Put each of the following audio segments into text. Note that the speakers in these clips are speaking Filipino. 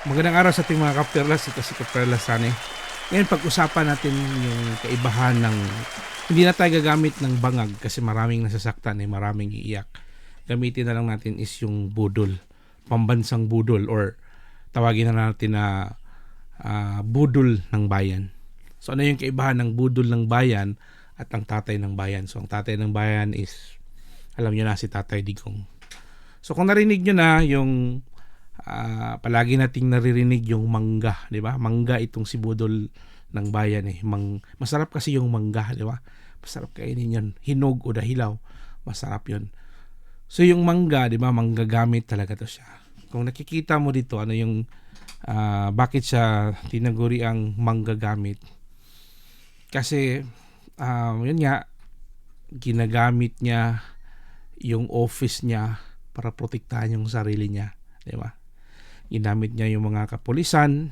Magandang araw sa ating mga kaperlas. Ito si Kaperlas Sane. Ngayon pag-usapan natin yung kaibahan ng hindi na tayo gagamit ng bangag kasi maraming nasasaktan, maraming iiyak. Gamitin na lang natin is yung budol, pambansang budol or tawagin na natin na budol ng bayan. So ano yung kaibahan ng budol ng bayan at ang tatay ng bayan? So ang tatay ng bayan is, alam nyo na, si Tatay Digong. So kung narinig nyo na yung palagi nating naririnig yung mangga, di ba? Mangga itong si budol ng bayan masarap kasi yung mangga, di ba? Masarap kainin yun. Hinog o dahilaw, masarap yun. So yung mangga, di ba? Manggagamit talaga to siya. Kung nakikita mo dito, ano yung bakit siya tinaguri ang manggagamit? Kasi yun nga, ginagamit niya yung office niya para protektahan yung sarili niya, di ba? Ginamit niya yung mga kapulisan,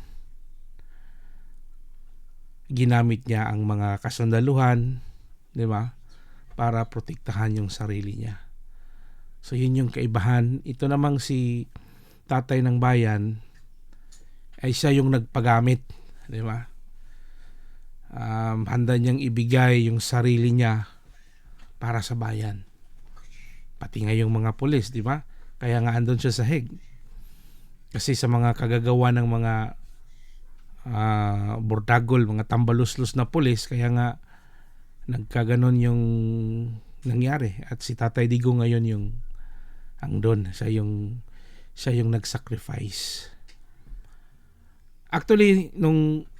ginamit niya ang mga kasundaluhan, di ba? Para protektahan yung sarili niya. So yun yung kaibahan. Ito namang si Tatay ng Bayan ay siya yung nagpagamit, di ba? Handa niyang ibigay yung sarili niya para sa bayan. Pati nga yung mga pulis, di ba? Kaya nga andun siya sa Hague. Kasi sa mga kagagawa ng mga bordagol, mga tambaluslos na pulis, kaya nga nagkaganon yung nangyari. At si Tatay Digong ngayon yung andon, siya yung nag-sacrifice. Actually, nung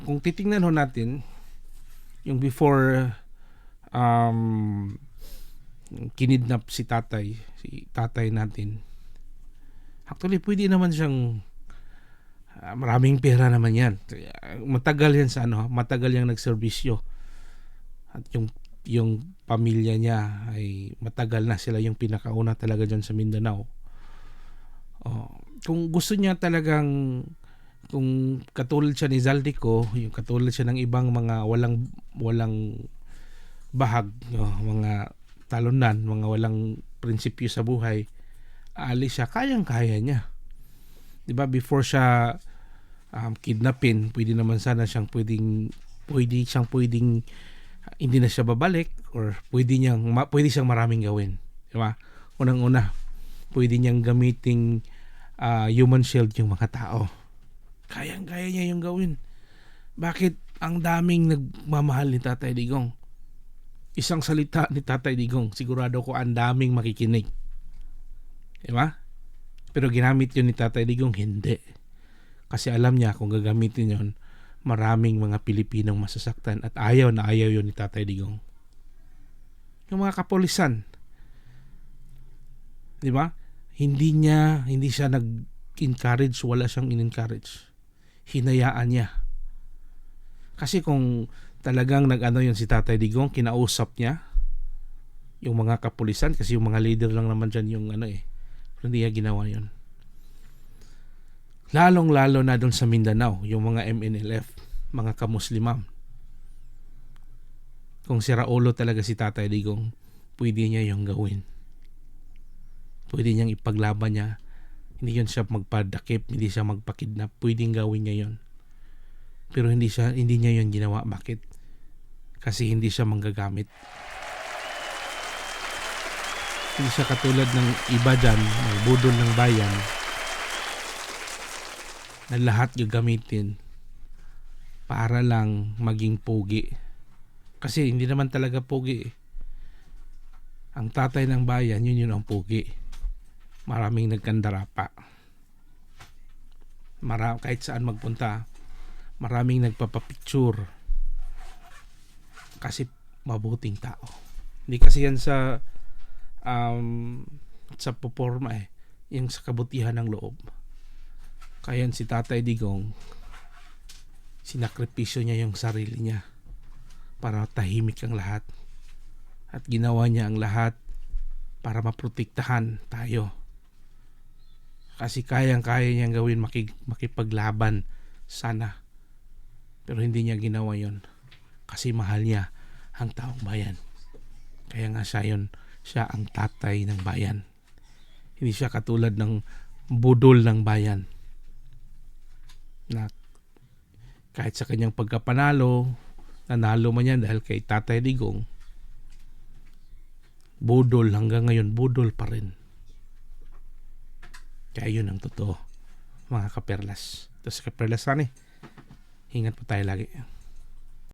kung titingnan ho natin yung before kinidnap si tatay natin, actually pwede naman siyang maraming pera naman yan. Matagal yan matagal yang nagserbisyo. At yung pamilya niya ay matagal na, sila yung pinakauna talaga dyan sa Mindanao. Kung gusto niya talagang, kung katulad siya ni Zaldico, yung katulad siya ng ibang mga walang bahag, mga talunan, mga walang prinsipyo sa buhay, aalis siya, kayang-kaya niya. 'Di ba, before siya kidnapin, pwede naman sana siyang pwede hindi na siya babalik, or pwede siyang maraming gawin, 'di ba? Unang-una, pwede niyang gamiting human shield yung mga tao. Kayang-kaya niya yung gawin. Bakit ang daming nagmamahal ni Tatay Digong? Isang salita ni Tatay Digong, sigurado ko ang daming makikinig. Diba? Pero ginamit yun ni Tatay Digong, hindi. Kasi alam niya kung gagamitin yun, maraming mga Pilipinong masasaktan, at ayaw na ayaw yun ni Tatay Digong. Yung mga kapulisan, di ba? Hindi siya nag-encourage, wala siyang in-encourage. Hinayaan niya. Kasi kung talagang nag-ano yun si Tatay Digong, kinausap niya yung mga kapulisan, kasi yung mga leader lang naman dyan yung pero hindi niya ginawa yun. Lalong-lalo na doon sa Mindanao, yung mga MNLF, mga kamuslimam. Kung si Raulo talaga si Tatay Digong, pwede niya yung gawin. Pwede niyang ipaglaban niya. Hindi yun siya magpadakip, hindi siya magpakidnap. Pwedeng gawin niya yun. Pero hindi niya yun ginawa. Bakit? Kasi hindi siya manggagamit. Hindi siya katulad ng iba dyan, ng budol ng bayan, na lahat gagamitin para lang maging pogi. Kasi hindi naman talaga pogi. Ang tatay ng bayan, yun ang pogi. Maraming nagkandara pa. Kahit saan magpunta, maraming nagpapapicture. Kasi mabuting tao. Hindi kasi yan sa poporma yung sa kabutihan ng loob. Kaya si Tatay Digong, sinakripisyo niya yung sarili niya para tahimik ang lahat, at ginawa niya ang lahat para maprotektahan tayo. Kasi kayang-kaya niyang gawin, makipaglaban sana, pero hindi niya ginawa yon kasi mahal niya ang taong bayan. Kaya nga siya ang tatay ng bayan. Hindi siya katulad ng budol ng bayan na kahit sa kanyang pagkapanalo, nanalo man yan dahil kay Tatay Digong, budol hanggang ngayon, budol pa rin. Kaya yun ang totoo, mga kaperlas. Ito si Kaperlas Rani. Ingat po tayo lagi.